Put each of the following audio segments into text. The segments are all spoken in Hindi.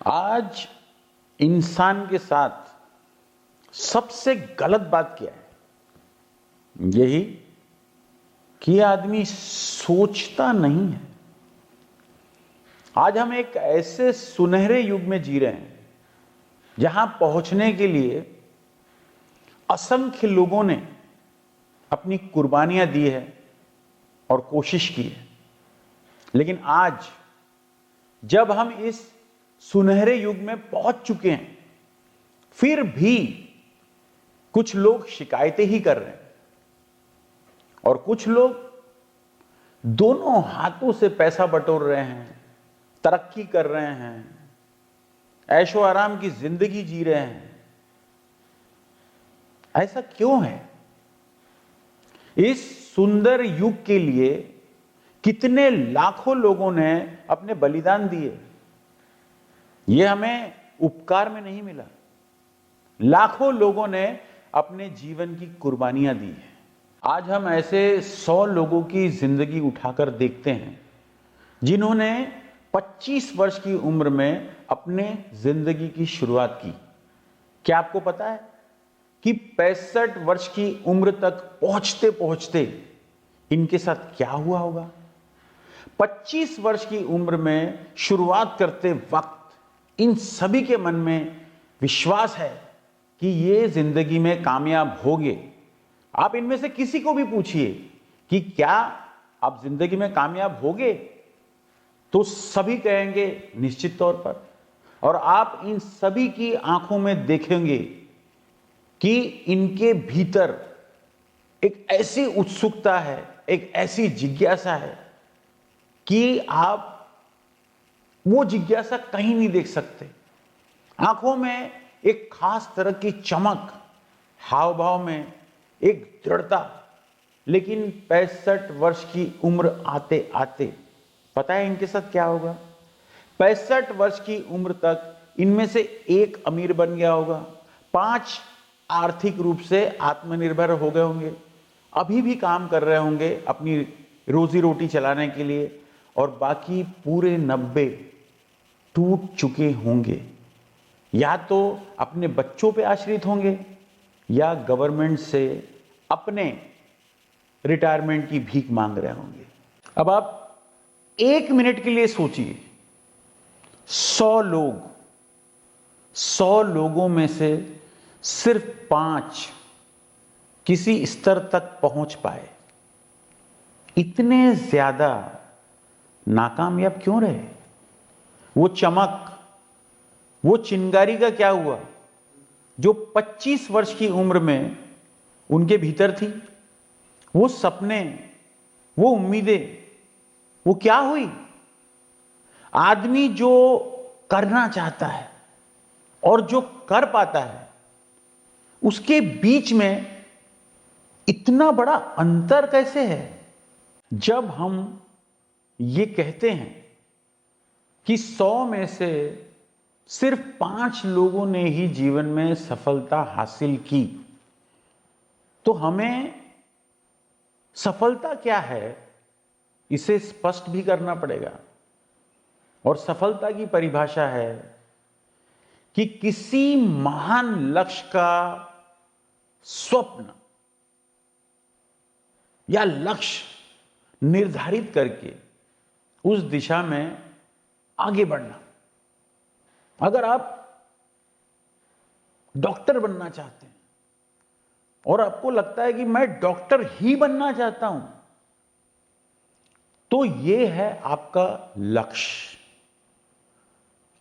आज इंसान के साथ सबसे गलत बात क्या है? यही कि आदमी सोचता नहीं है। आज हम एक ऐसे सुनहरे युग में जी रहे हैं जहां पहुंचने के लिए असंख्य लोगों ने अपनी कुर्बानियां दी है और कोशिश की है। लेकिन आज जब हम इस सुनहरे युग में पहुंच चुके हैं, फिर भी कुछ लोग शिकायतें ही कर रहे हैं और कुछ लोग दोनों हाथों से पैसा बटोर रहे हैं, तरक्की कर रहे हैं, ऐशो आराम की जिंदगी जी रहे हैं। ऐसा क्यों है? इस सुंदर युग के लिए कितने लाखों लोगों ने अपने बलिदान दिए। यह हमें उपकार में नहीं मिला। लाखों लोगों ने अपने जीवन की कुर्बानियां दी है। आज हम ऐसे 100 लोगों की जिंदगी उठाकर देखते हैं जिन्होंने 25 वर्ष की उम्र में अपने जिंदगी की शुरुआत की। क्या आपको पता है कि 65 वर्ष की उम्र तक पहुंचते पहुंचते इनके साथ क्या हुआ होगा? 25 वर्ष की उम्र में शुरुआत करते वक्त इन सभी के मन में विश्वास है कि ये जिंदगी में कामयाब होंगे। आप इनमें से किसी को भी पूछिए कि क्या आप जिंदगी में कामयाब होंगे, तो सभी कहेंगे निश्चित तौर पर। और आप इन सभी की आंखों में देखेंगे कि इनके भीतर एक ऐसी उत्सुकता है, एक ऐसी जिज्ञासा है कि आप वो जिज्ञासा कहीं नहीं देख सकते। आंखों में एक खास तरह की चमक, हाव भाव में एक दृढ़ता। लेकिन 65 वर्ष की उम्र आते आते पता है इनके साथ क्या होगा? 65 वर्ष की उम्र तक इनमें से एक अमीर बन गया होगा, 5 आर्थिक रूप से आत्मनिर्भर हो गए होंगे, अभी भी काम कर रहे होंगे अपनी रोजी रोटी चलाने के लिए, और बाकी पूरे 90 टूट चुके होंगे। या तो अपने बच्चों पे आश्रित होंगे या गवर्नमेंट से अपने रिटायरमेंट की भीख मांग रहे होंगे। अब आप 1 मिनट के लिए सोचिए, 100 लोगों में से सिर्फ 5 किसी स्तर तक पहुंच पाए। इतने ज्यादा नाकामयाब क्यों रहे? वो चमक, वो चिंगारी का क्या हुआ जो 25 वर्ष की उम्र में उनके भीतर थी? वो सपने, वो उम्मीदें, वो क्या हुई? आदमी जो करना चाहता है और जो कर पाता है, उसके बीच में इतना बड़ा अंतर कैसे है? जब हम ये कहते हैं कि 100 में से सिर्फ 5 लोगों ने ही जीवन में सफलता हासिल की, तो हमें सफलता क्या है इसे स्पष्ट भी करना पड़ेगा। और सफलता की परिभाषा है कि किसी महान लक्ष्य का स्वप्न या लक्ष्य निर्धारित करके उस दिशा में आगे बढ़ना। अगर आप डॉक्टर बनना चाहते हैं और आपको लगता है कि मैं डॉक्टर ही बनना चाहता हूं, तो यह है आपका लक्ष्य।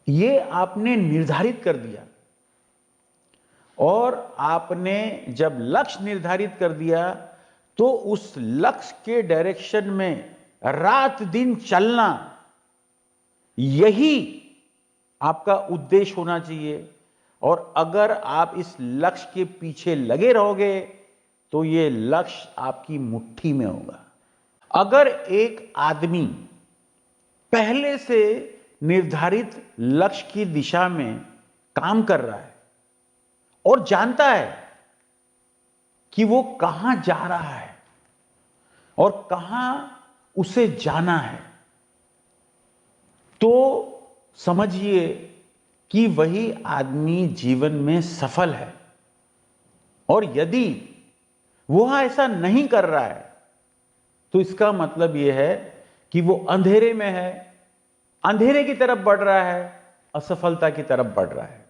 ये आपने निर्धारित कर दिया, और आपने जब लक्ष्य निर्धारित कर दिया तो उस लक्ष्य के डायरेक्शन में रात दिन चलना, यही आपका उद्देश्य होना चाहिए। और अगर आप इस लक्ष्य के पीछे लगे रहोगे तो यह लक्ष्य आपकी मुट्ठी में होगा। अगर एक आदमी पहले से निर्धारित लक्ष्य की दिशा में काम कर रहा है और जानता है कि वो कहां जा रहा है और कहां उसे जाना है, तो समझिए कि वही आदमी जीवन में सफल है, और यदि वह ऐसा नहीं कर रहा है तो इसका मतलब यह है कि वो अंधेरे में है, अंधेरे की तरफ बढ़ रहा है, असफलता की तरफ बढ़ रहा है।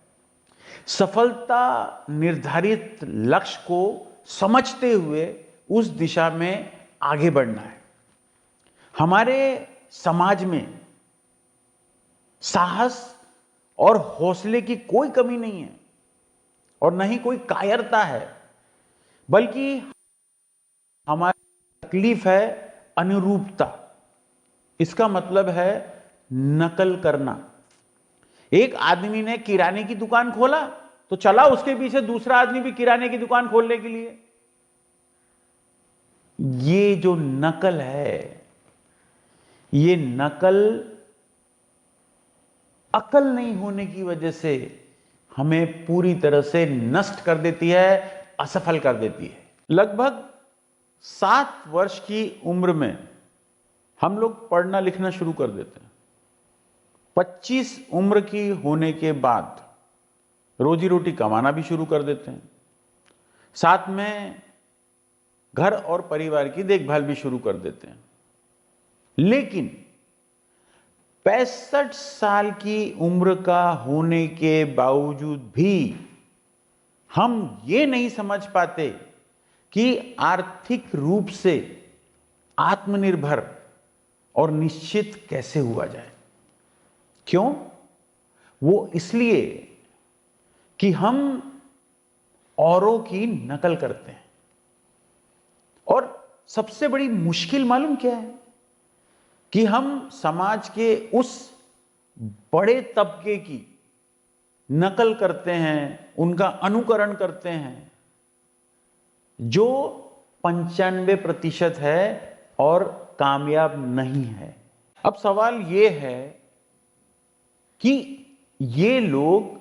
सफलता निर्धारित लक्ष्य को समझते हुए उस दिशा में आगे बढ़ना है। हमारे समाज में साहस और हौसले की कोई कमी नहीं है और न ही कोई कायरता है, बल्कि हमारी तकलीफ है अनुरूपता। इसका मतलब है नकल करना। एक आदमी ने किराने की दुकान खोला तो चला उसके पीछे दूसरा आदमी भी किराने की दुकान खोलने के लिए। ये जो नकल है, ये नकल अकल नहीं होने की वजह से हमें पूरी तरह से नष्ट कर देती है, असफल कर देती है। लगभग 7 वर्ष की उम्र में हम लोग पढ़ना लिखना शुरू कर देते हैं। 25 उम्र की होने के बाद रोजी रोटी कमाना भी शुरू कर देते हैं, साथ में घर और परिवार की देखभाल भी शुरू कर देते हैं। लेकिन 65 साल की उम्र का होने के बावजूद भी हम ये नहीं समझ पाते कि आर्थिक रूप से आत्मनिर्भर और निश्चित कैसे हुआ जाए। क्यों? वो इसलिए कि हम औरों की नकल करते हैं। और सबसे बड़ी मुश्किल मालूम क्या है? कि हम समाज के उस बड़े तबके की नकल करते हैं, उनका अनुकरण करते हैं जो 95% है और कामयाब नहीं है। अब सवाल यह है कि ये लोग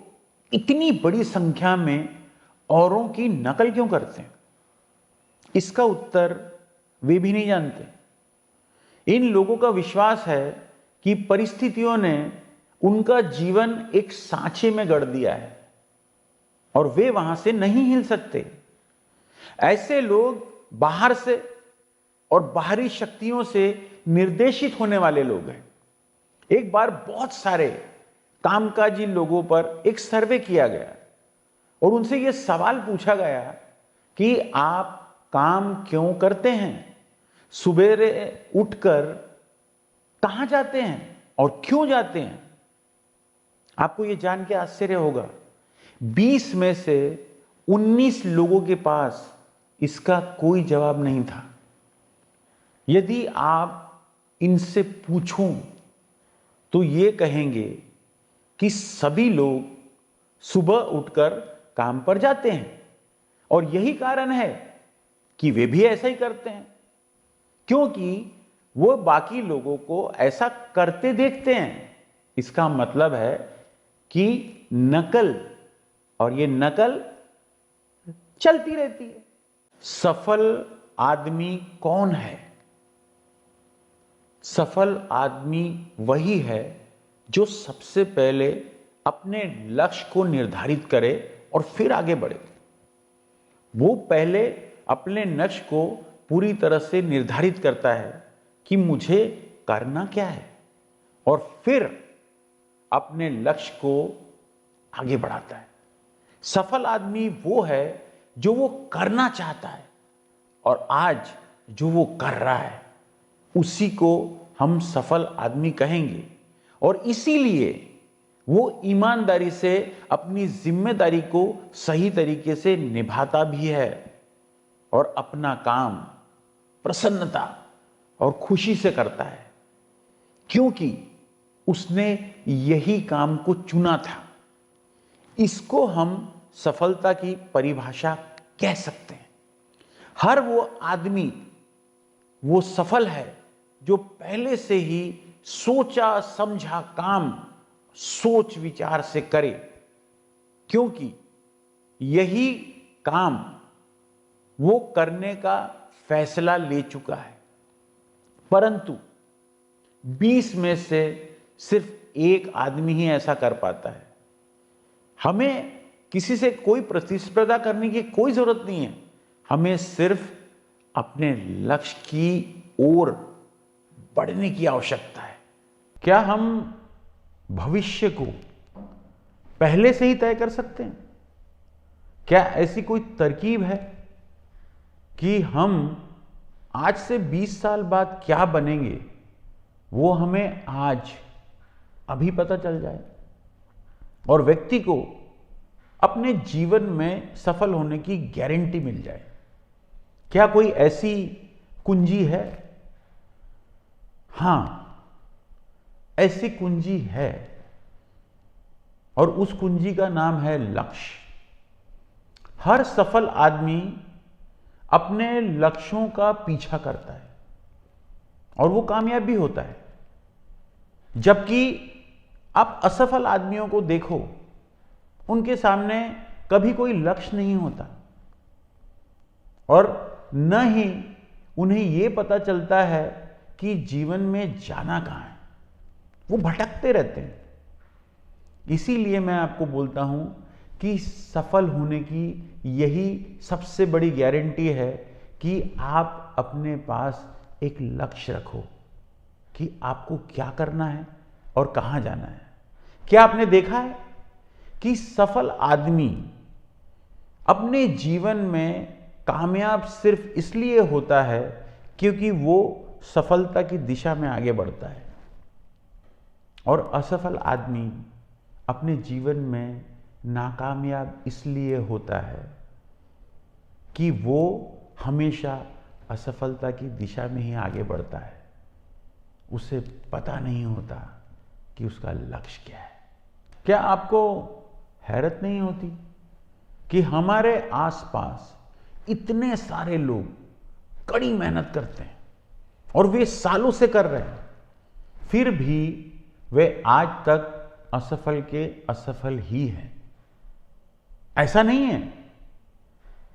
इतनी बड़ी संख्या में औरों की नकल क्यों करते हैं? इसका उत्तर वे भी नहीं जानते। इन लोगों का विश्वास है कि परिस्थितियों ने उनका जीवन एक सांचे में गढ़ दिया है और वे वहां से नहीं हिल सकते। ऐसे लोग बाहर से और बाहरी शक्तियों से निर्देशित होने वाले लोग हैं। एक बार बहुत सारे कामकाजी लोगों पर एक सर्वे किया गया और उनसे यह सवाल पूछा गया कि आप काम क्यों करते हैं? सुबेरे उठकर कहां जाते हैं और क्यों जाते हैं? आपको यह जान के आश्चर्य होगा, 20 में से 19 लोगों के पास इसका कोई जवाब नहीं था। यदि आप इनसे पूछूं तो ये कहेंगे कि सभी लोग सुबह उठकर काम पर जाते हैं और यही कारण है कि वे भी ऐसा ही करते हैं, क्योंकि वो बाकी लोगों को ऐसा करते देखते हैं। इसका मतलब है कि नकल, और ये नकल चलती रहती है। सफल आदमी कौन है? सफल आदमी वही है जो सबसे पहले अपने लक्ष्य को निर्धारित करे और फिर आगे बढ़े। वो पहले अपने लक्ष्य को पूरी तरह से निर्धारित करता है कि मुझे करना क्या है, और फिर अपने लक्ष्य को आगे बढ़ाता है। सफल आदमी वो है जो वो करना चाहता है और आज जो वो कर रहा है उसी को हम सफल आदमी कहेंगे। और इसीलिए वो ईमानदारी से अपनी जिम्मेदारी को सही तरीके से निभाता भी है और अपना काम प्रसन्नता और खुशी से करता है, क्योंकि उसने यही काम को चुना था। इसको हम सफलता की परिभाषा कह सकते हैं। हर वो आदमी वो सफल है जो पहले से ही सोचा समझा काम सोच विचार से करे, क्योंकि यही काम वो करने का फैसला ले चुका है। परंतु 20 में से सिर्फ एक आदमी ही ऐसा कर पाता है, हमें किसी से कोई प्रतिस्पर्धा करने की कोई जरूरत नहीं है, हमें सिर्फ अपने लक्ष्य की ओर बढ़ने की आवश्यकता है। क्या हम भविष्य को पहले से ही तय कर सकते हैं? क्या ऐसी कोई तरकीब है कि हम आज से 20 साल बाद क्या बनेंगे वो हमें आज अभी पता चल जाए और व्यक्ति को अपने जीवन में सफल होने की गारंटी मिल जाए? क्या कोई ऐसी कुंजी है? हां, ऐसी कुंजी है और उस कुंजी का नाम है लक्ष्य। हर सफल आदमी अपने लक्ष्यों का पीछा करता है और वो कामयाब भी होता है, जबकि आप असफल आदमियों को देखो, उनके सामने कभी कोई लक्ष्य नहीं होता और न ही उन्हें यह पता चलता है कि जीवन में जाना कहां है। वो भटकते रहते हैं। इसीलिए मैं आपको बोलता हूं कि सफल होने की यही सबसे बड़ी गारंटी है कि आप अपने पास एक लक्ष्य रखो कि आपको क्या करना है और कहां जाना है। क्या आपने देखा है कि सफल आदमी अपने जीवन में कामयाब सिर्फ इसलिए होता है क्योंकि वो सफलता की दिशा में आगे बढ़ता है, और असफल आदमी अपने जीवन में नाकामयाब इसलिए होता है कि वो हमेशा असफलता की दिशा में ही आगे बढ़ता है। उसे पता नहीं होता कि उसका लक्ष्य क्या है। क्या आपको हैरत नहीं होती कि हमारे आसपास इतने सारे लोग कड़ी मेहनत करते हैं और वे सालों से कर रहे हैं, फिर भी वे आज तक असफल के असफल ही हैं? ऐसा नहीं है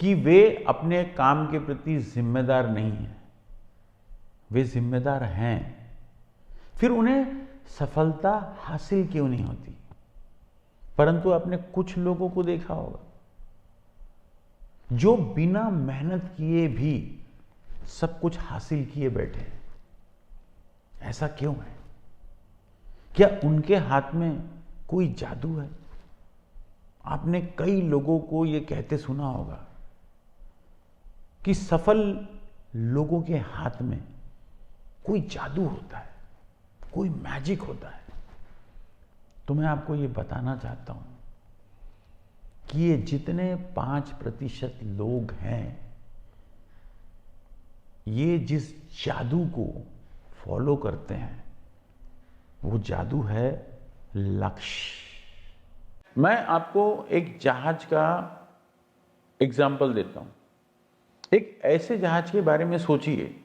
कि वे अपने काम के प्रति जिम्मेदार नहीं हैं, वे जिम्मेदार हैं, फिर उन्हें सफलता हासिल क्यों नहीं होती? परंतु आपने कुछ लोगों को देखा होगा जो बिना मेहनत किए भी सब कुछ हासिल किए बैठे हैं। ऐसा क्यों है? क्या उनके हाथ में कोई जादू है? आपने कई लोगों को यह कहते सुना होगा कि सफल लोगों के हाथ में कोई जादू होता है, कोई मैजिक होता है। तो मैं आपको ये बताना चाहता हूं कि ये जितने 5% लोग हैं, ये जिस जादू को फॉलो करते हैं वो जादू है लक्ष्य। मैं आपको एक जहाज का एग्जाम्पल देता हूं। एक ऐसे जहाज के बारे में सोचिए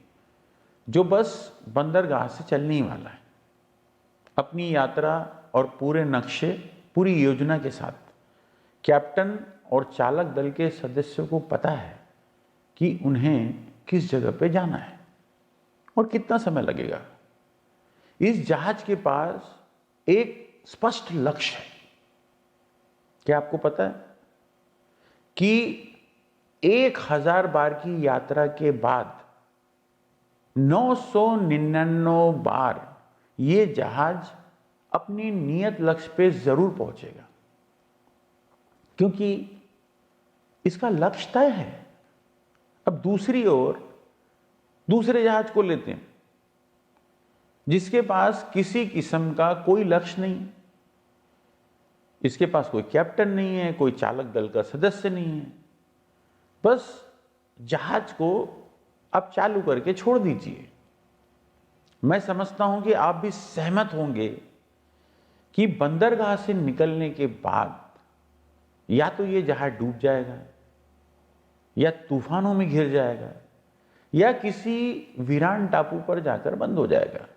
जो बस बंदरगाह से चलने ही वाला है, अपनी यात्रा और पूरे नक्शे, पूरी योजना के साथ। कैप्टन और चालक दल के सदस्यों को पता है कि उन्हें किस जगह पे जाना है और कितना समय लगेगा। इस जहाज के पास एक स्पष्ट लक्ष्य है। क्या आपको पता है कि 1000 बार की यात्रा के बाद 999 बार ये जहाज अपनी नियत लक्ष्य पे जरूर पहुंचेगा, क्योंकि इसका लक्ष्य तय है। अब दूसरी ओर दूसरे जहाज को लेते हैं जिसके पास किसी किस्म का कोई लक्ष्य नहीं, इसके पास कोई कैप्टन नहीं है, कोई चालक दल का सदस्य नहीं है, बस जहाज को आप चालू करके छोड़ दीजिए। मैं समझता हूं कि आप भी सहमत होंगे कि बंदरगाह से निकलने के बाद या तो ये जहाज डूब जाएगा, या तूफानों में घिर जाएगा, या किसी वीरान टापू पर जाकर बंद हो जाएगा।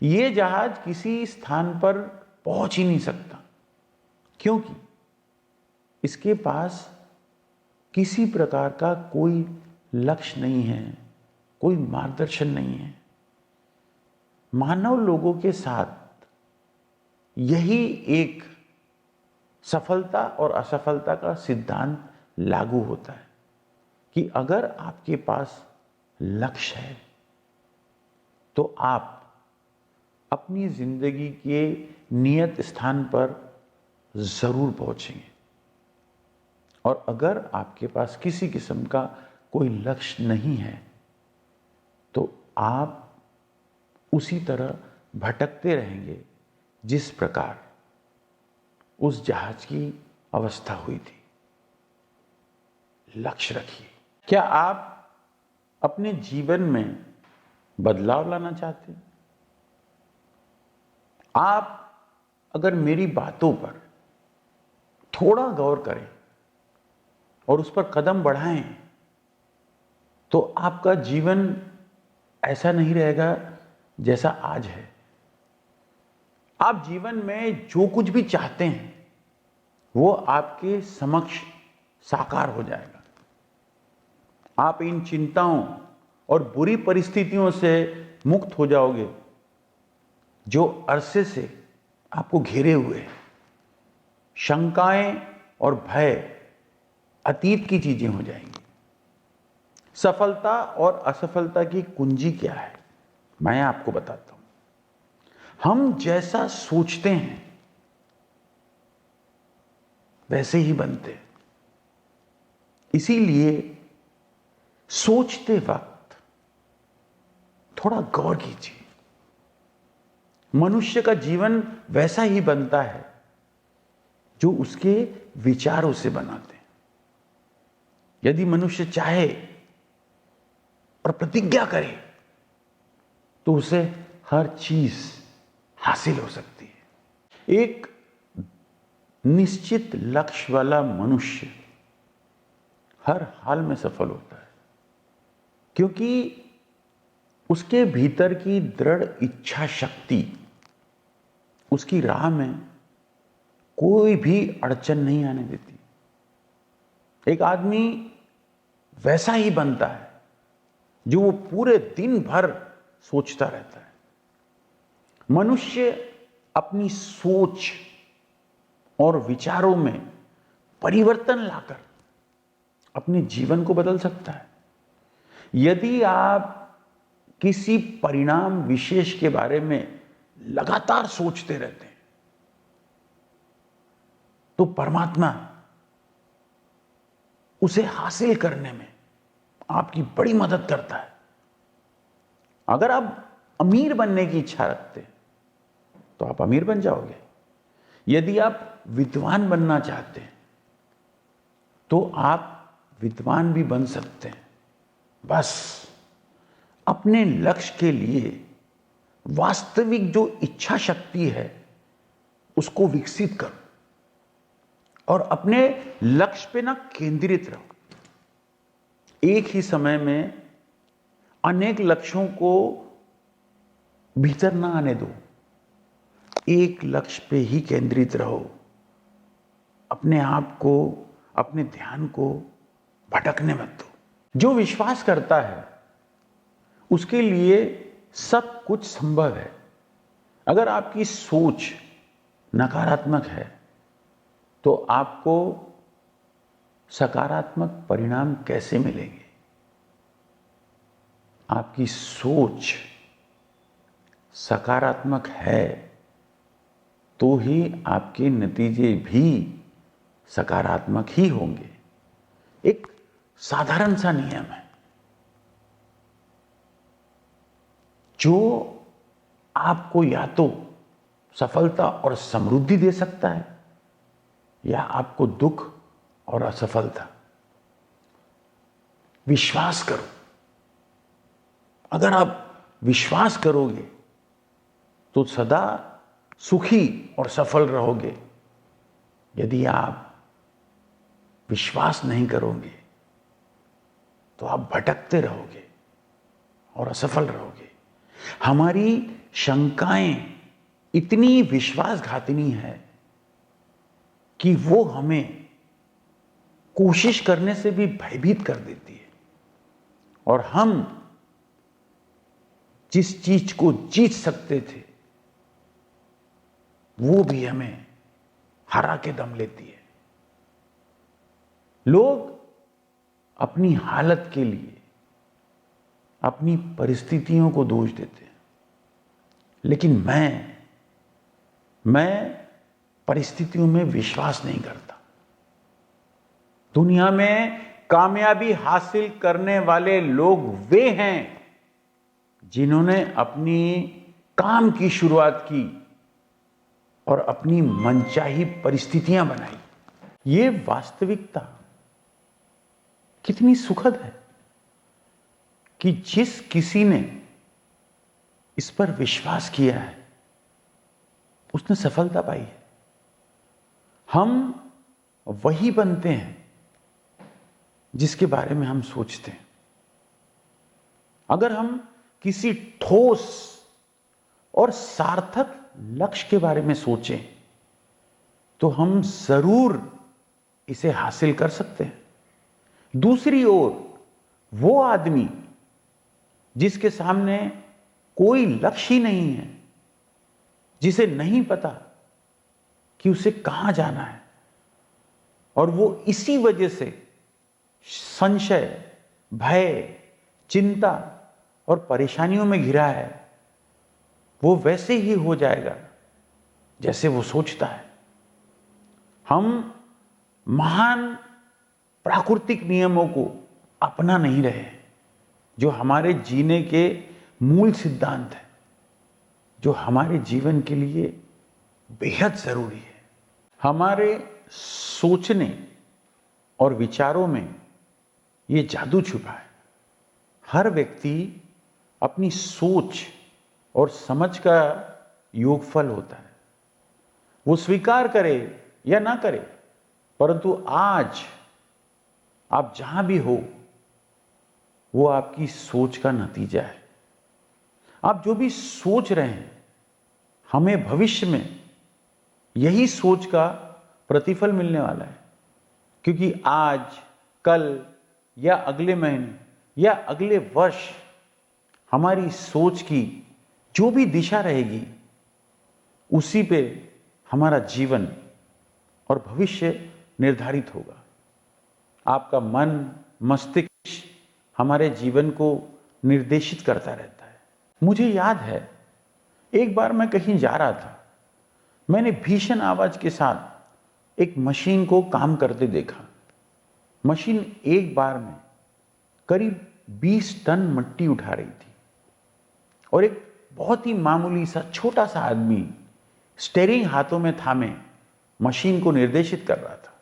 ये जहाज किसी स्थान पर पहुंच ही नहीं सकता, क्योंकि इसके पास किसी प्रकार का कोई लक्ष्य नहीं है, कोई मार्गदर्शन नहीं है। मानव लोगों के साथ यही एक सफलता और असफलता का सिद्धांत लागू होता है कि अगर आपके पास लक्ष्य है तो आप अपनी जिंदगी के नियत स्थान पर जरूर पहुंचेंगे, और अगर आपके पास किसी किस्म का कोई लक्ष्य नहीं है तो आप उसी तरह भटकते रहेंगे जिस प्रकार उस जहाज की अवस्था हुई थी। लक्ष्य रखिए। क्या आप अपने जीवन में बदलाव लाना चाहते हैं? आप अगर मेरी बातों पर थोड़ा गौर करें और उस पर कदम बढ़ाएं तो आपका जीवन ऐसा नहीं रहेगा जैसा आज है। आप जीवन में जो कुछ भी चाहते हैं वो आपके समक्ष साकार हो जाएगा। आप इन चिंताओं और बुरी परिस्थितियों से मुक्त हो जाओगे जो अरसे से आपको घेरे हुए हैं। शंकाएं और भय अतीत की चीजें हो जाएंगी। सफलता और असफलता की कुंजी क्या है, मैं आपको बताता हूं। हम जैसा सोचते हैं वैसे ही बनते हैं। इसीलिए सोचते वक्त थोड़ा गौर कीजिए। मनुष्य का जीवन वैसा ही बनता है जो उसके विचारों से बनाते हैं। यदि मनुष्य चाहे और प्रतिज्ञा करे तो उसे हर चीज हासिल हो सकती है। एक निश्चित लक्ष्य वाला मनुष्य हर हाल में सफल होता है, क्योंकि उसके भीतर की दृढ़ इच्छा शक्ति उसकी राह में कोई भी अड़चन नहीं आने देती। एक आदमी वैसा ही बनता है जो वो पूरे दिन भर सोचता रहता है। मनुष्य अपनी सोच और विचारों में परिवर्तन लाकर अपने जीवन को बदल सकता है। यदि आप किसी परिणाम विशेष के बारे में लगातार सोचते रहते हैं तो परमात्मा उसे हासिल करने में आपकी बड़ी मदद करता है। अगर आप अमीर बनने की इच्छा रखते हैं तो आप अमीर बन जाओगे। यदि आप विद्वान बनना चाहते हैं तो आप विद्वान भी बन सकते हैं। बस अपने लक्ष्य के लिए वास्तविक जो इच्छा शक्ति है उसको विकसित करो और अपने लक्ष्य पे ना केंद्रित रहो। एक ही समय में अनेक लक्ष्यों को भीतर ना आने दो। एक लक्ष्य पे ही केंद्रित रहो। अपने आप को, अपने ध्यान को भटकने मत दो। जो विश्वास करता है उसके लिए सब कुछ संभव है। अगर आपकी सोच नकारात्मक है तो आपको सकारात्मक परिणाम कैसे मिलेंगे? आपकी सोच सकारात्मक है तो ही आपके नतीजे भी सकारात्मक ही होंगे। एक साधारण सा नियम है जो आपको या तो सफलता और समृद्धि दे सकता है या आपको दुख और असफलता। विश्वास करो। अगर आप विश्वास करोगे तो सदा सुखी और सफल रहोगे। यदि आप विश्वास नहीं करोगे तो आप भटकते रहोगे और असफल रहोगे। हमारी शंकाएं इतनी विश्वासघातिनी है कि वो हमें कोशिश करने से भी भयभीत कर देती है और हम जिस चीज को जीत सकते थे वो भी हमें हरा के दम लेती है। लोग अपनी हालत के लिए अपनी परिस्थितियों को दोष देते हैं, लेकिन मैं परिस्थितियों में विश्वास नहीं करता। दुनिया में कामयाबी हासिल करने वाले लोग वे हैं जिन्होंने अपनी काम की शुरुआत की और अपनी मनचाही परिस्थितियां बनाई। ये वास्तविकता कितनी सुखद है कि जिस किसी ने इस पर विश्वास किया है उसने सफलता पाई है। हम वही बनते हैं जिसके बारे में हम सोचते हैं। अगर हम किसी ठोस और सार्थक लक्ष्य के बारे में सोचें तो हम जरूर इसे हासिल कर सकते हैं। दूसरी ओर वो आदमी जिसके सामने कोई लक्ष्य ही नहीं है, जिसे नहीं पता कि उसे कहां जाना है और वो इसी वजह से संशय, भय, चिंता और परेशानियों में घिरा है, वो वैसे ही हो जाएगा जैसे वो सोचता है। हम महान प्राकृतिक नियमों को अपना नहीं रहे जो हमारे जीने के मूल सिद्धांत हैं, जो हमारे जीवन के लिए बेहद जरूरी है। हमारे सोचने और विचारों में ये जादू छुपा है। हर व्यक्ति अपनी सोच और समझ का योगफल होता है। वो स्वीकार करे या ना करे, परंतु आज आप जहां भी हो वो आपकी सोच का नतीजा है। आप जो भी सोच रहे हैं, हमें भविष्य में यही सोच का प्रतिफल मिलने वाला है, क्योंकि आज, कल या अगले महीने या अगले वर्ष हमारी सोच की जो भी दिशा रहेगी उसी पे हमारा जीवन और भविष्य निर्धारित होगा। आपका मन, मस्तिष्क हमारे जीवन को निर्देशित करता रहता है। मुझे याद है, एक बार मैं कहीं जा रहा था, मैंने भीषण आवाज के साथ एक मशीन को काम करते देखा। मशीन एक बार में करीब 20 टन मिट्टी उठा रही थी और एक बहुत ही मामूली सा छोटा सा आदमी स्टीयरिंग हाथों में थामे मशीन को निर्देशित कर रहा था।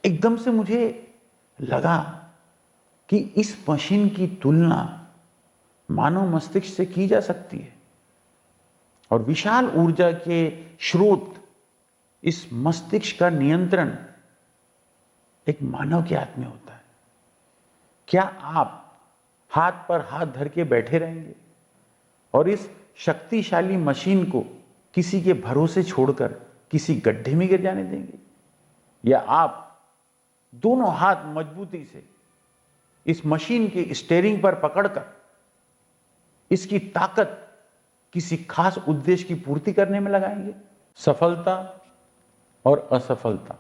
एकदम से मुझे लगा कि इस मशीन की तुलना मानव मस्तिष्क से की जा सकती है और विशाल ऊर्जा के स्रोत इस मस्तिष्क का नियंत्रण एक मानव के हाथ में होता है। क्या आप हाथ पर हाथ धर के बैठे रहेंगे और इस शक्तिशाली मशीन को किसी के भरोसे छोड़कर किसी गड्ढे में गिर जाने देंगे, या आप दोनों हाथ मजबूती से इस मशीन के स्टीयरिंग पर पकड़कर इसकी ताकत किसी खास उद्देश्य की पूर्ति करने में लगाएंगे? सफलता और असफलता,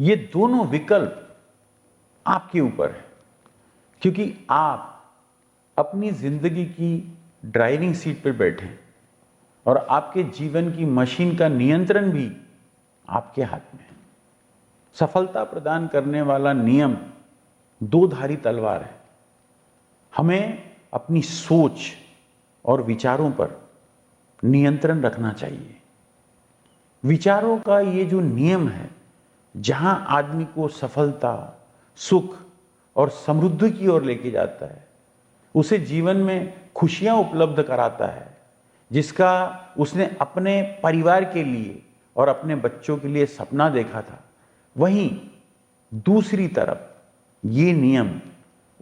ये दोनों विकल्प आपके ऊपर है, क्योंकि आप अपनी जिंदगी की ड्राइविंग सीट पर बैठे और आपके जीवन की मशीन का नियंत्रण भी आपके हाथ में है। सफलता प्रदान करने वाला नियम दो-धारी तलवार है। हमें अपनी सोच और विचारों पर नियंत्रण रखना चाहिए। विचारों का ये जो नियम है, जहां आदमी को सफलता, सुख और समृद्धि की ओर लेके जाता है, उसे जीवन में खुशियां उपलब्ध कराता है, जिसका उसने अपने परिवार के लिए और अपने बच्चों के लिए सपना देखा था। वहीं दूसरी तरफ ये नियम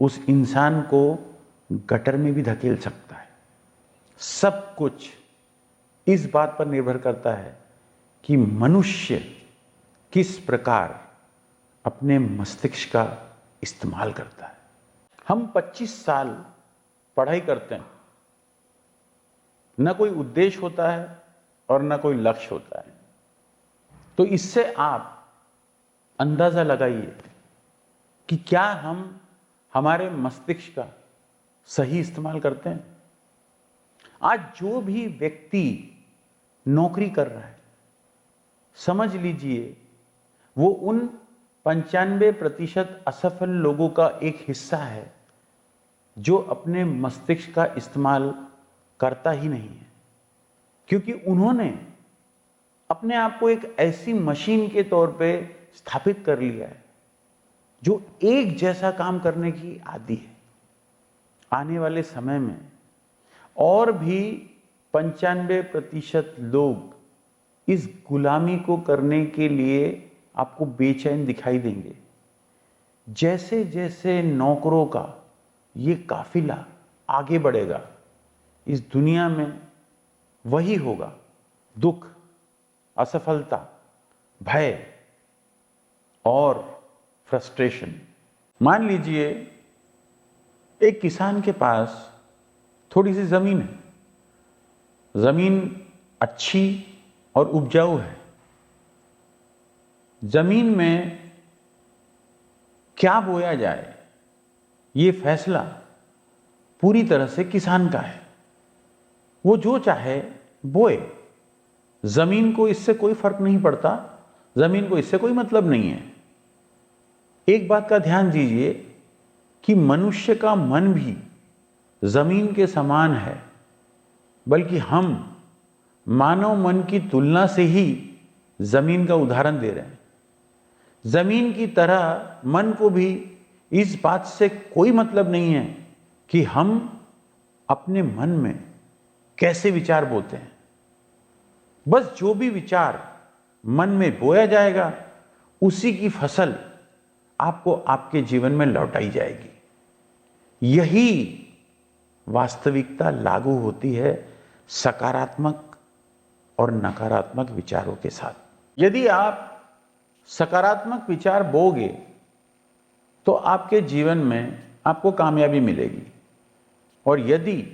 उस इंसान को गटर में भी धकेल सकता है। सब कुछ इस बात पर निर्भर करता है कि मनुष्य किस प्रकार अपने मस्तिष्क का इस्तेमाल करता है। हम 25 साल पढ़ाई करते हैं, न कोई उद्देश्य होता है और न कोई लक्ष्य होता है। तो इससे आप अंदाजा लगाइए कि क्या हम हमारे मस्तिष्क का सही इस्तेमाल करते हैं। आज जो भी व्यक्ति नौकरी कर रहा है, समझ लीजिए वो उन 95% असफल लोगों का एक हिस्सा है जो अपने मस्तिष्क का इस्तेमाल करता ही नहीं है, क्योंकि उन्होंने अपने आप को एक ऐसी मशीन के तौर पे स्थापित कर लिया है जो एक जैसा काम करने की आदी है। आने वाले समय में और भी 95% लोग इस गुलामी को करने के लिए आपको बेचैन दिखाई देंगे। जैसे जैसे नौकरों का ये काफिला आगे बढ़ेगा, इस दुनिया में वही होगा, दुख, असफलता, भय और फ्रस्ट्रेशन। मान लीजिए एक किसान के पास थोड़ी सी जमीन है, जमीन अच्छी और उपजाऊ है। जमीन में क्या बोया जाए ये फैसला पूरी तरह से किसान का है। वो जो चाहे बोए, जमीन को इससे कोई फर्क नहीं पड़ता, जमीन को इससे कोई मतलब नहीं है। एक बात का ध्यान दीजिए कि मनुष्य का मन भी जमीन के समान है, बल्कि हम मानव मन की तुलना से ही जमीन का उदाहरण दे रहे हैं। जमीन की तरह मन को भी इस बात से कोई मतलब नहीं है कि हम अपने मन में कैसे विचार बोते हैं। बस जो भी विचार मन में बोया जाएगा, उसी की फसल आपको आपके जीवन में लौटाई जाएगी। यही वास्तविकता लागू होती है सकारात्मक और नकारात्मक विचारों के साथ। यदि आप सकारात्मक विचार बोगे तो आपके जीवन में आपको कामयाबी मिलेगी, और यदि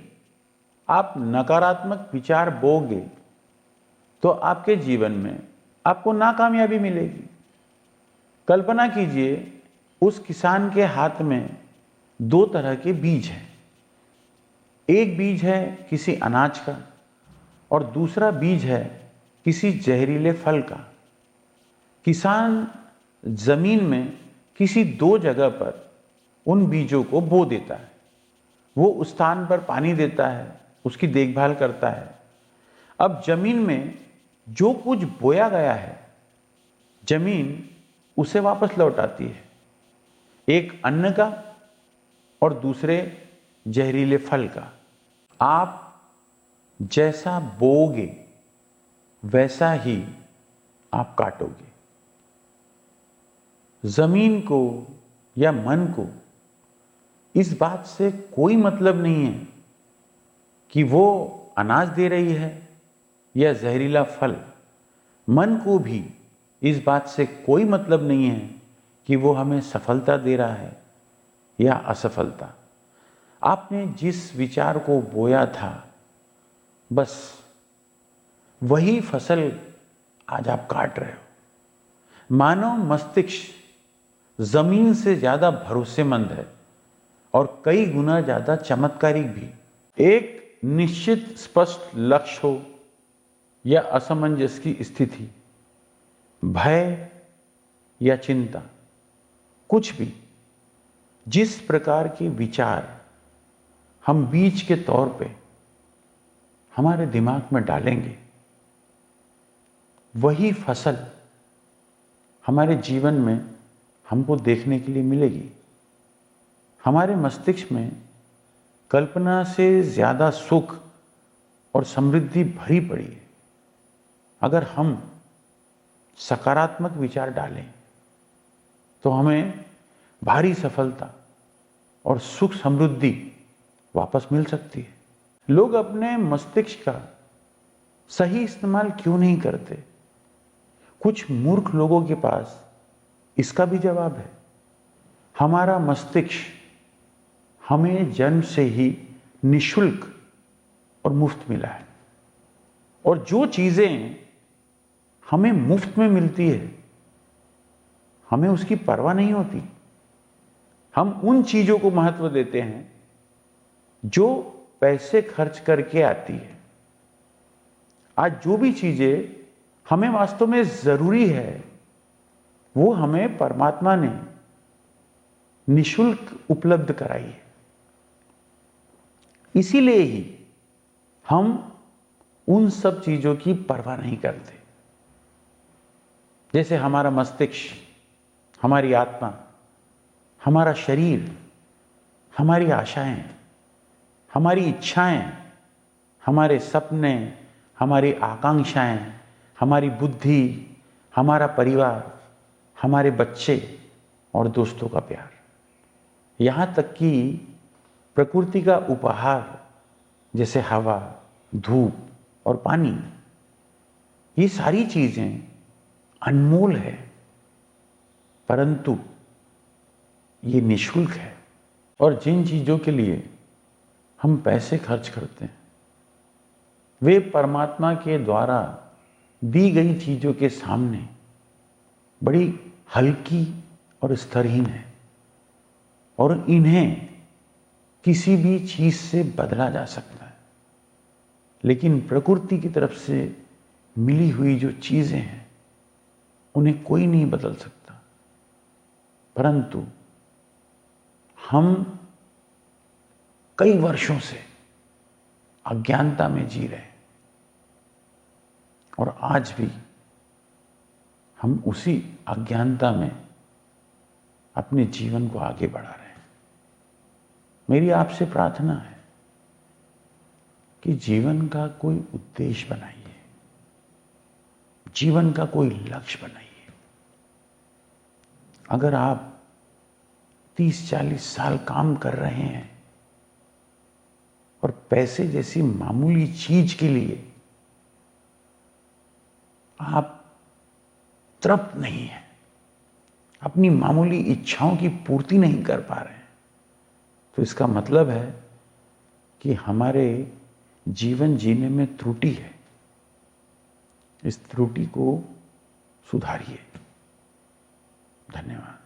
आप नकारात्मक विचार बोगे तो आपके जीवन में आपको नाकामयाबी मिलेगी। कल्पना कीजिए उस किसान के हाथ में दो तरह के बीज हैं। एक बीज है किसी अनाज का और दूसरा बीज है किसी जहरीले फल का। किसान जमीन में किसी दो जगह पर उन बीजों को बो देता है। वो उस स्थान पर पानी देता है, उसकी देखभाल करता है। अब जमीन में जो कुछ बोया गया है, जमीन उसे वापस लौटाती है, एक अन्न का और दूसरे जहरीले फल का। आप जैसा बोओगे वैसा ही आप काटोगे। जमीन को या मन को इस बात से कोई मतलब नहीं है कि वो अनाज दे रही है या जहरीला फल। मन को भी इस बात से कोई मतलब नहीं है कि वो हमें सफलता दे रहा है या असफलता। आपने जिस विचार को बोया था, बस वही फसल आज आप काट रहे हो। मानव मस्तिष्क जमीन से ज्यादा भरोसेमंद है और कई गुना ज्यादा चमत्कारिक भी। एक निश्चित स्पष्ट लक्ष्य हो या असमंजस की स्थिति, भय या चिंता, कुछ भी, जिस प्रकार के विचार हम बीज के तौर पे हमारे दिमाग में डालेंगे, वही फसल हमारे जीवन में हमको देखने के लिए मिलेगी। हमारे मस्तिष्क में कल्पना से ज्यादा सुख और समृद्धि भरी पड़ी है। अगर हम सकारात्मक विचार डालें तो हमें भारी सफलता और सुख समृद्धि वापस मिल सकती है। लोग अपने मस्तिष्क का सही इस्तेमाल क्यों नहीं करते? कुछ मूर्ख लोगों के पास इसका भी जवाब है। हमारा मस्तिष्क हमें जन्म से ही निशुल्क और मुफ्त मिला है, और जो चीजें हमें मुफ्त में मिलती है, हमें उसकी परवाह नहीं होती। हम उन चीजों को महत्व देते हैं जो पैसे खर्च करके आती है। आज जो भी चीजें हमें वास्तव में जरूरी है, वो हमें परमात्मा ने निशुल्क उपलब्ध कराई है। इसीलिए ही हम उन सब चीजों की परवाह नहीं करते। जैसे हमारा मस्तिष्क, हमारी आत्मा, हमारा शरीर, हमारी आशाएं, हमारी इच्छाएं, हमारे सपने, हमारी आकांक्षाएं, हमारी बुद्धि, हमारा परिवार, हमारे बच्चे और दोस्तों का प्यार, यहां तक कि प्रकृति का उपहार जैसे हवा, धूप और पानी, ये सारी चीजें अनमोल है, परंतु ये निःशुल्क है। और जिन चीजों के लिए हम पैसे खर्च करते हैं, वे परमात्मा के द्वारा दी गई चीजों के सामने बड़ी हल्की और स्तरहीन है, और इन्हें किसी भी चीज से बदला जा सकता है। लेकिन प्रकृति की तरफ से मिली हुई जो चीजें हैं, उन्हें कोई नहीं बदल सकता। परंतु हम कई वर्षों से अज्ञानता में जी रहे हैं, और आज भी हम उसी अज्ञानता में अपने जीवन को आगे बढ़ा रहे हैं। मेरी आपसे प्रार्थना है कि जीवन का कोई उद्देश्य बनाइए, जीवन का कोई लक्ष्य बनाइए। अगर आप 30-40 साल काम कर रहे हैं और पैसे जैसी मामूली चीज के लिए आप तृप्त नहीं हैं, अपनी मामूली इच्छाओं की पूर्ति नहीं कर पा रहे हैं, तो इसका मतलब है कि हमारे जीवन जीने में त्रुटि है। इस त्रुटि को सुधारिए। धन्यवाद।